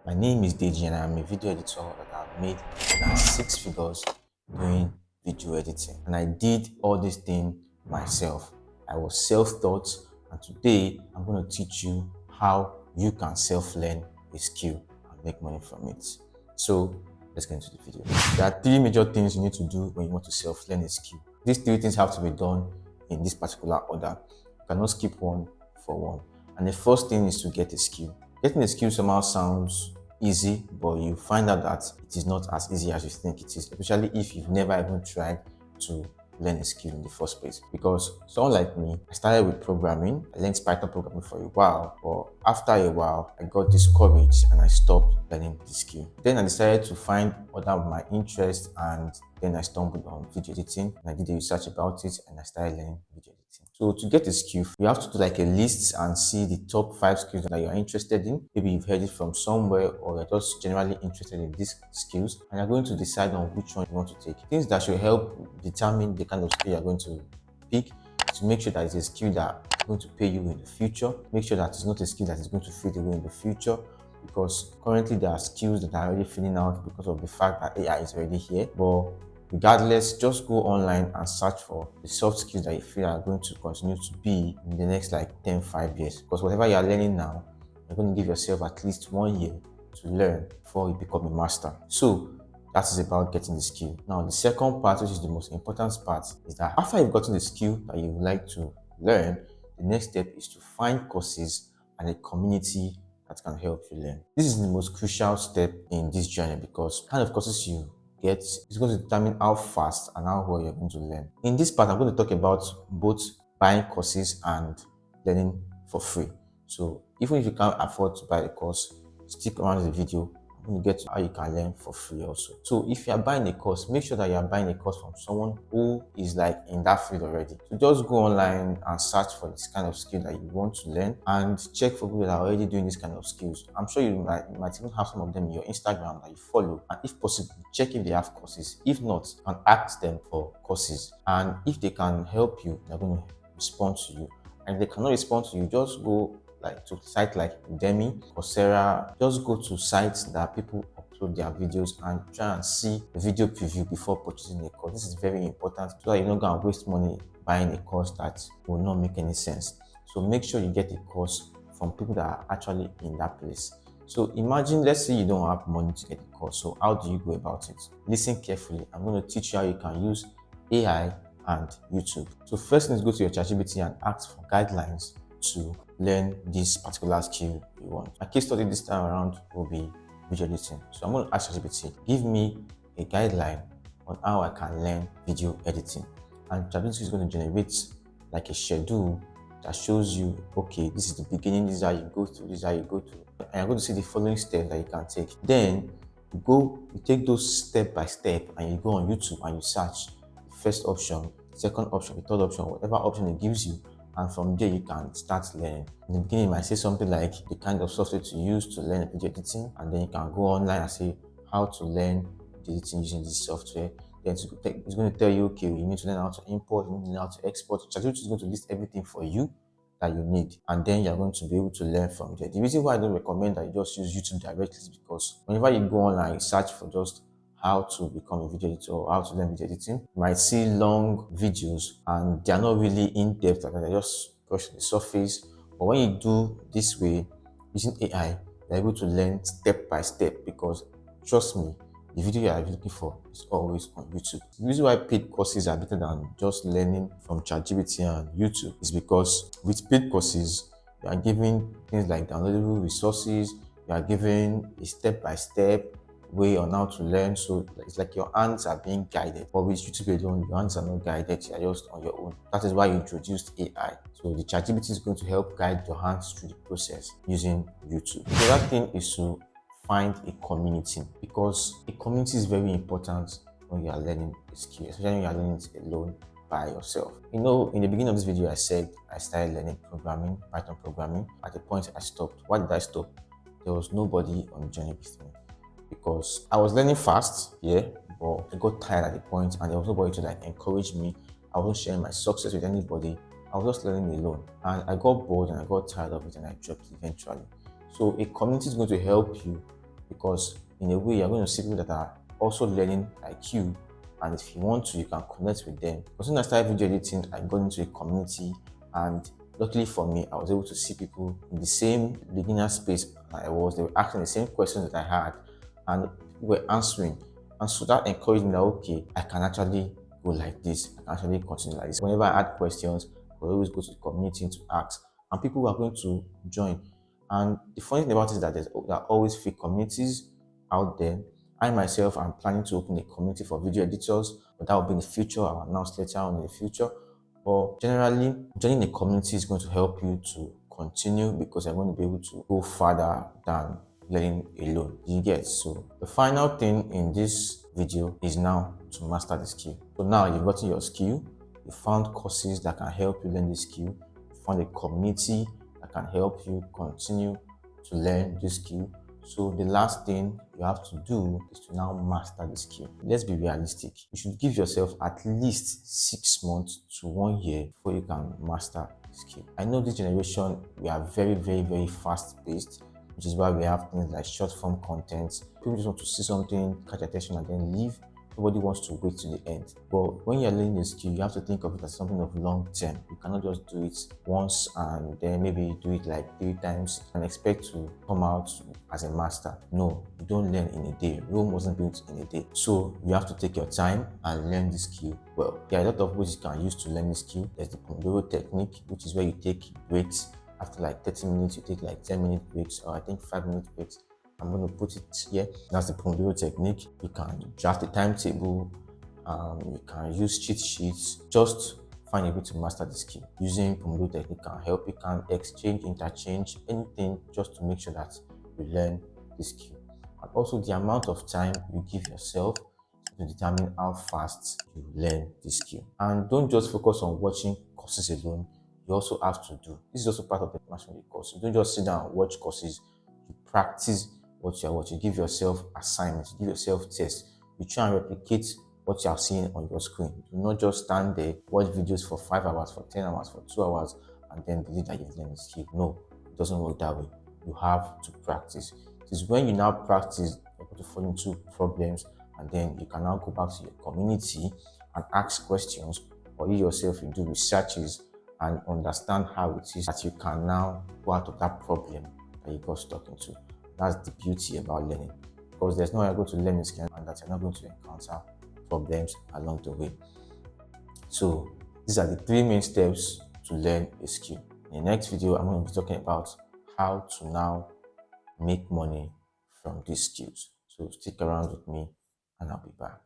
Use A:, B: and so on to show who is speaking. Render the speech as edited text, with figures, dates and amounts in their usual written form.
A: My name is Deji and I'm a video editor that I've made more than 6 figures doing video editing. And I did all these things myself. I was self-taught, and today I'm going to teach you how you can self-learn a skill and make money from it. So let's get into the video. There are 3 major things you need to do when you want to self-learn a skill. These 3 things have to be done in this particular order. You cannot skip one for one. And the first thing is to get a skill. Getting a skill somehow sounds easy, but you find out that it is not as easy as you think it is, especially if you've never even tried to learn a skill in the first place. Because someone like me, I started with programming. I learned Python programming for a while, but after a while, I got discouraged and I stopped learning the skill. Then I decided to find other of my interests, and then I stumbled on video editing and I did a research about it and I started learning video editing. So to get a skill, you have to do like a list and see the top 5 skills that you are interested in. Maybe you've heard it from somewhere or you're just generally interested in these skills, and you're going to decide on which one you want to take. Things that should help determine the kind of skill you're going to pick, to make sure that it's a skill that is going to pay you in the future. Make sure that it's not a skill that is going to fade away in the future, because currently there are skills that are already fading out because of the fact that AI is already here. But regardless, just go online and search for the soft skills that you feel are going to continue to be in the next like 5 years. Because whatever you are learning now, you're going to give yourself at least 1 year to learn before you become a master. So that is about getting the skill. Now, the second part, which is the most important part, is that after you've gotten the skill that you would like to learn, the next step is to find courses and a community that can help you learn. This is the most crucial step in this journey, because the kind of courses you get is going to determine how fast and how well you're going to learn. In this part, I'm going to talk about both buying courses and learning for free. So even if you can't afford to buy a course, stick around the video. I'm going to get to how you can learn for free also. So if you're buying a course, make sure that you're buying a course from someone who is like in that field already. So just go online and search for this kind of skill that you want to learn, and check for people that are already doing this kind of skills. I'm sure you might even have some of them in your Instagram that you follow, and if possible, check if they have courses. If not, you can ask them for courses, and if they can help you, they're going to respond to you. And if they cannot respond to you, just go like to sites like Udemy, Coursera. Just go to sites that people upload their videos and try and see the video preview before purchasing a course. This is very important, so that you're not going to waste money buying a course that will not make any sense. So make sure you get a course from people that are actually in that place. So imagine, let's say you don't have money to get a course. So how do you go about it? Listen carefully. I'm going to teach you how you can use AI and YouTube. So first thing is, go to your ChatGPT and ask for guidelines to learn this particular skill you want. My case study this time around will be video editing. So I'm going to ask ChatGPT, give me a guideline on how I can learn video editing. And ChatGPT is going to generate like a schedule that shows you, okay, this is the beginning, this is how you go through, this is how you go through. And you're going to see the following steps that you can take. Then you take those step by step and you go on YouTube and you search the first option, second option, the third option, whatever option it gives you. And from there, you can start learning. In the beginning, you might say something like the kind of software to use to learn video editing. And then you can go online and say how to learn video editing using this software. Then it's going to tell you, okay, you need to learn how to import, you need to learn how to export. ChatGPT is going to list everything for you that you need. And then you're going to be able to learn from there. The reason why I don't recommend that you just use YouTube directly is because whenever you go online, you search for just how to become a video editor or how to learn video editing, you might see long videos and they are not really in depth, and they're just brushing the surface. But when you do this way, using AI, you're able to learn step by step, because trust me, the video you are looking for is always on YouTube. The reason why paid courses are better than just learning from ChatGPT and YouTube is because with paid courses, you are given things like downloadable resources, you are given a step-by-step way on how to learn. So it's like your hands are being guided. But with YouTube alone, your hands are not guided, you are just on your own. That is why you introduced AI. So the ChatGPT is going to help guide your hands through the process using YouTube. The other thing is to find a community, because a community is very important when you are learning a skill, especially when you are learning it alone by yourself. You know, in the beginning of this video, I said I started learning programming, Python programming. At the point I stopped. Why did I stop? There was nobody on the journey with me, because I was learning fast, yeah, but I got tired at the point and there was nobody to like encourage me. I wasn't sharing my success with anybody. I was just learning alone, and I got bored and I got tired of it and I dropped it eventually. So a community is going to help you because in a way you're going to see people that are also learning like you, and if you want to, you can connect with them. As soon as I started video editing, I got into a community, and luckily for me, I was able to see people in the same beginner space I was. They were asking the same questions that I had, and people were answering. And so that encouraged me that okay, I can actually go like this, I can actually continue like this. Whenever I had questions, I would always go to the community to ask, and people were going to join. And the funny thing about it is that there are always free communities out there. I myself am planning to open a community for video editors, but that will be in the future. I'll announce later on in the future. But generally, joining a community is going to help you to continue because you're going to be able to go further than learning alone. You get? So the final thing in this video is now to master the skill. So now you've gotten your skill, you found courses that can help you learn this skill, you found a community that can help you continue to learn this skill. So the last thing you have to do is to now master the skill. Let's be realistic. You should give yourself at least 6 months to 1 year before you can master the skill. I know this generation, we are very, very, very fast paced, which is why we have things like short form content. People just want to see something, catch attention, and then leave. Nobody wants to wait to the end. But when you're learning a skill, you have to think of it as something of long term. You cannot just do it once and then maybe do it like 3 times and expect to come out as a master. No, you don't learn in a day. Rome wasn't built in a day. So you have to take your time and learn the skill well. There are a lot of ways you can use to learn the skill. There's the Pomodoro technique, which is where you take breaks. After like 30 minutes, you take like 10-minute breaks, or I think 5-minute breaks. I'm going to put it here. That's the Pomodoro technique. You can draft a timetable. You can use cheat sheets. Just find a way to master the skill. Using Pomodoro technique can help. You can exchange, interchange, anything just to make sure that you learn the skill. And also the amount of time you give yourself to determine how fast you learn the skill. And don't just focus on watching courses alone. You also have to do. This is also part of the mastering the course. You don't just sit down and watch courses. You practice what you are watching. You give yourself assignments. You give yourself tests. You try and replicate what you are seeing on your screen. Do not just stand there, watch videos for 5 hours, for 10 hours, for 2 hours, and then believe that you've learned the skill. No, it doesn't work that way. You have to practice. It is when you now practice, you're able to fall into problems, and then you can now go back to your community and ask questions, or you yourself you do researches and understand how it is that you can now go out of that problem that you got stuck into. That's the beauty about learning, because there's no way you're going to learn a skill and that you're not going to encounter problems along the way. So these are the 3 main steps to learn a skill. In the next video, I'm going to be talking about how to now make money from these skills. So stick around with me and I'll be back.